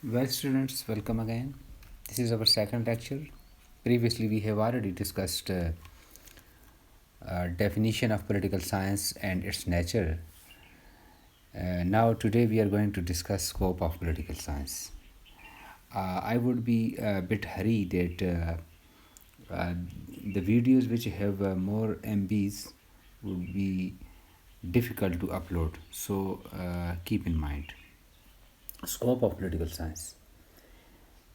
Well, students, welcome again. This is our second lecture. Previously, we have already discussed definition of political science and its nature. Now, today we are going to discuss scope of political science. I would be a bit hurried that the videos which have more MBs would be difficult to upload. So keep in mind scope of political science.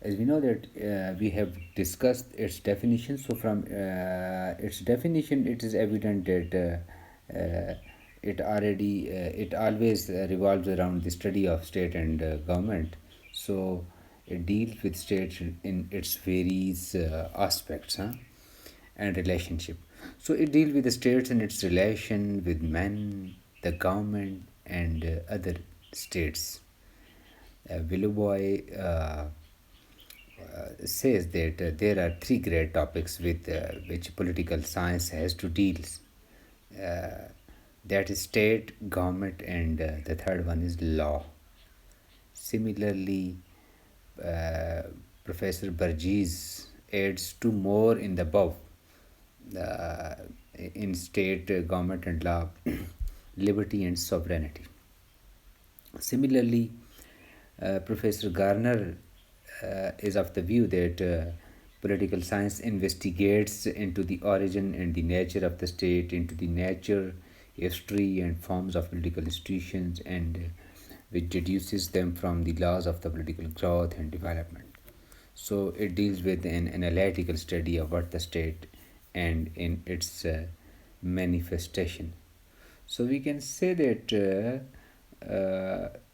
As we know that we have discussed its definition, so from its definition, it is evident that it always revolves around the study of state and government. So it deals with states in its various aspects and relationship. So it deals with the states and its relation with men, the government, and other states. Willoughby says that there are three great topics with which political science has to deal. Uh, that is state, government, and the third one is law. Similarly, uh, Professor Burgess adds two more in the above uh, in state, government, and law, liberty and sovereignty. Similarly, Professor Garner is of the view that political science investigates into the origin and the nature of the state, into the nature, history, and forms of political institutions, and which deduces them from the laws of the political growth and development. So it deals with an analytical study of what the state and in its manifestation. So we can say that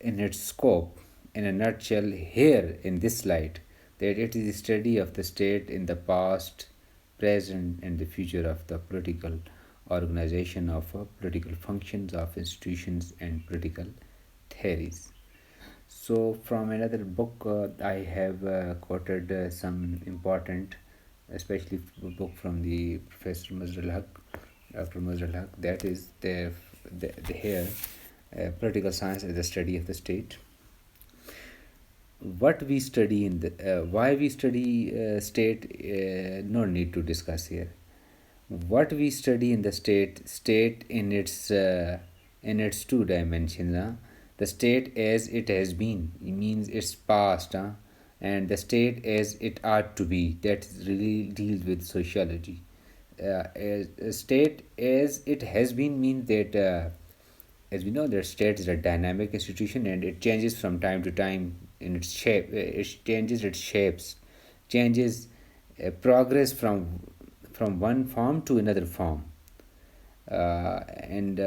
in its scope, in a nutshell, here in this slide, that it is a study of the state in the past, present, and the future of the political organization of political functions of institutions and political theories. So, from another book, I have quoted some important, especially book from the Professor Mazrul Haq, Dr. Mazrul Haq. That is the here, political science as the study of the state. What we study in the why we study state, no need to discuss here. What we study in the state in its two dimensions, the state as it has been, it means its past, and the state as it ought to be, that really deals with sociology. As a state as it has been means that as we know, the state is a dynamic institution and it changes from time to time in its shape. It changes its shapes, changes progress from one form to another form. And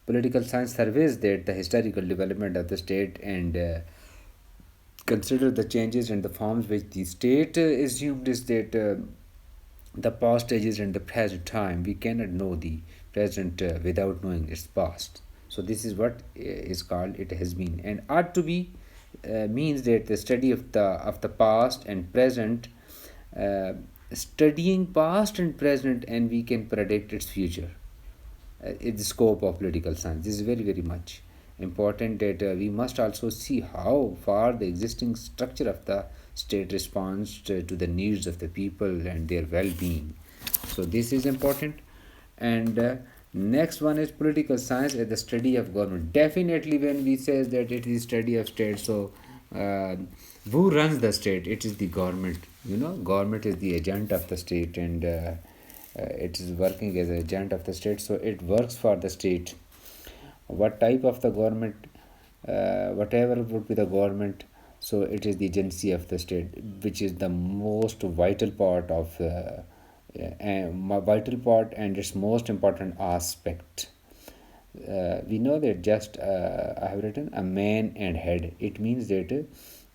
Political science surveys that the historical development of the state and consider the changes and the forms which the state assumed is that the past ages and the present time. We cannot know the present without knowing its past. So this is what is called it has been, and ought to be means that the study of the past and present, uh, studying past and present, and we can predict its future. In the scope of political science, this is very much important that we must also see how far the existing structure of the state responds to the needs of the people and their well-being. So this is important. And next one is political science as the study of government. Definitely when we say that it is study of state, so uh, who runs the state? It is the government. Government is the agent of the state, and it is working as an agent of the state, so it works for the state. What type of the government, whatever would be the government, so it is the agency of the state, which is the most vital part of vital part and its most important aspect. We know that just I have written a man and head. It means that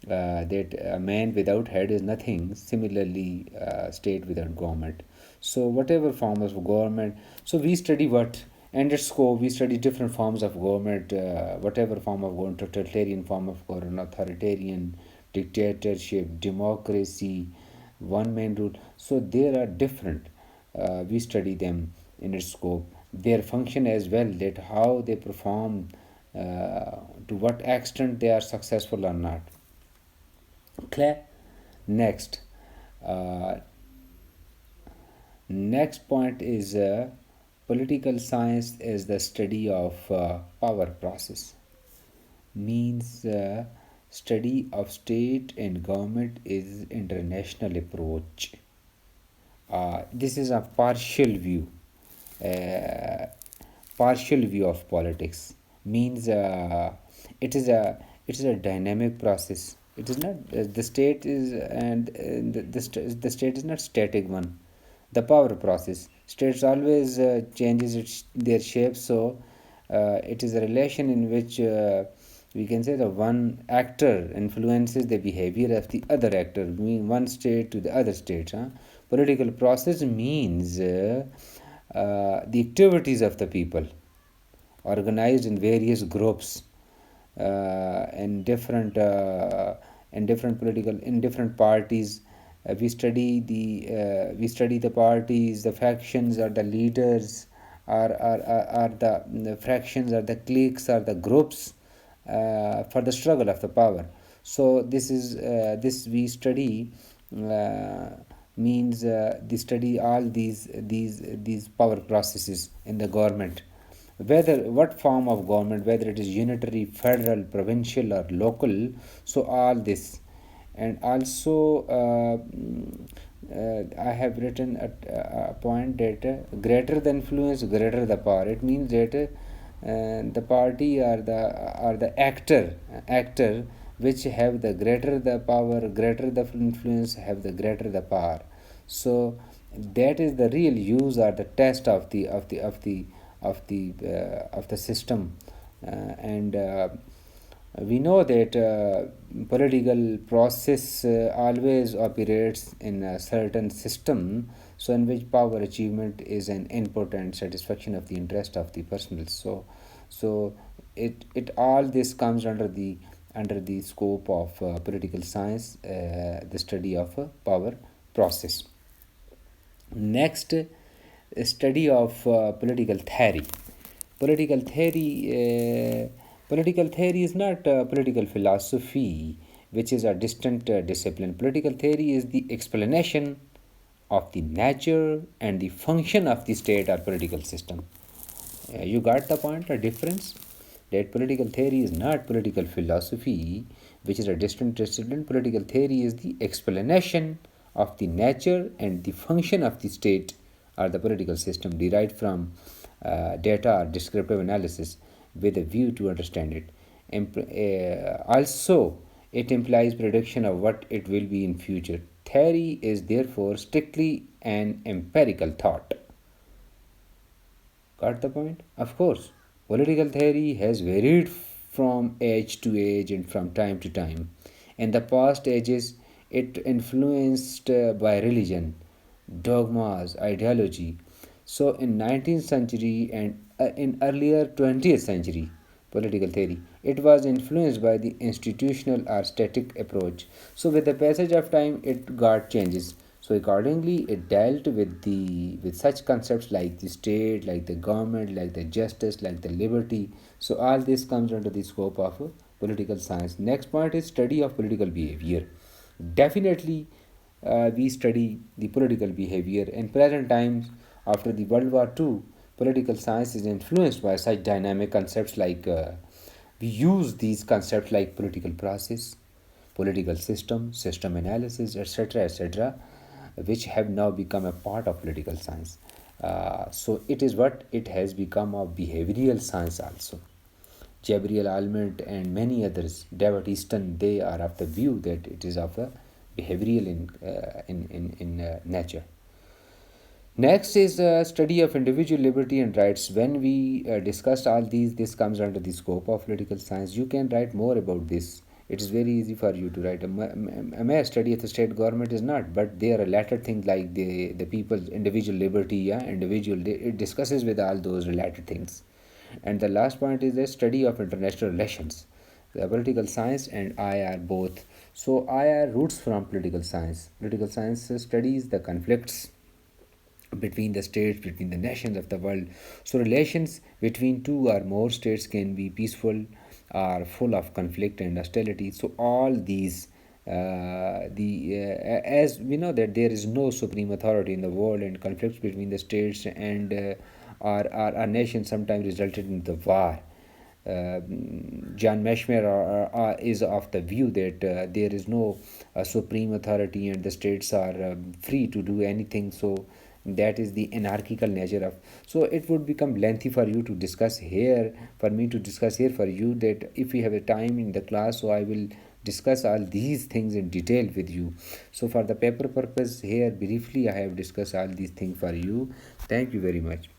a man without head is nothing. Similarly, state without government. So whatever form of government. So we study what and its scope. We study different forms of government. Whatever form of government, totalitarian form of government, authoritarian, dictatorship, democracy, one man rule. So there are different. We study them in its scope, their function as well, that how they perform, to what extent they are successful or not. Clear? Next. Uh, Next point is political science is the study of power process. Means study of state and government is international approach. This is a uh, partial view of politics. Means it is a it is a dynamic process. It is not the state is and the state is not static one. The power process states always changes their shape, so it is a relation in which we can say the one actor influences the behavior of the other actor, mean one state to the other state. Political process means the activities of the people organized in various groups in different political in different parties. We study the parties, the factions, or the leaders, are the fractions, or the cliques, or the groups for the struggle of the power. So this we study means they study all these power processes in the government, whether what form of government, whether it is unitary, federal, provincial, or local. So all this. And also I have written a point that greater the influence, greater the power. It means that the party or the actor which have the greater the power, greater the influence, have the greater the power. So that is the real use or the test of the system. And we know that political process always operates in a certain system, so in which power achievement is an input and satisfaction of the interest of the personal. So it all this comes under the scope of political science, the study of power process. Next, study of political theory. Political theory. Political theory is not political philosophy, which is a distant discipline. Political theory is the explanation of the nature and the function of the state or political system. You got the point, the difference? That political theory is not political philosophy, which is a distant discipline. Political theory is the explanation of the nature and the function of the state or the political system derived from data or descriptive analysis with a view to understand it. Also, it implies prediction of what it will be in future. Theory is therefore strictly an empirical thought. Got the point? Of course, political theory has varied from age to age and from time to time. In the past ages, it influenced by religion, dogmas, ideology. So in 19th century and in earlier 20th century, political theory, it was influenced by the institutional or static approach. So with the passage of time, it got changes. So accordingly, it dealt with such concepts like the state, like the government, like the justice, like the liberty. So all this comes under the scope of political science. Next point is study of political behavior. Definitely, we study the political behavior. In present times, after the World War II, political science is influenced by such dynamic concepts like we use these concepts like political process, political system, system analysis, etc., etc., which have now become a part of political science. So it is what it has become of behavioral science also. Gabriel Almond and many others, David Easton, they are of the view that it is of a behavioral in nature. Next is a study of individual liberty and rights. When we discussed all these, this comes under the scope of political science. You can write more about this. It is very easy for you to write. A mere study of the state government is not, but they are a latter thing like the people's individual liberty, yeah, individual. It discusses with all those related things. And the last point is the study of international relations. The political science and I are both. So I are roots from political science. Political science studies the conflicts between the states, between the nations of the world. So relations between two or more states can be peaceful or full of conflict and hostility. So all these As we know that there is no supreme authority in the world, and conflicts between the states and our nation sometimes resulted in the war. John Meshmer is of the view that there is no supreme authority and the states are free to do anything. So that is the anarchical nature of. So it would become lengthy for you to discuss here, for me to discuss here for you, that if we have a time in the class, so I will discuss all these things in detail with you. So for the paper purpose here, briefly I have discussed all these things for you. Thank you very much.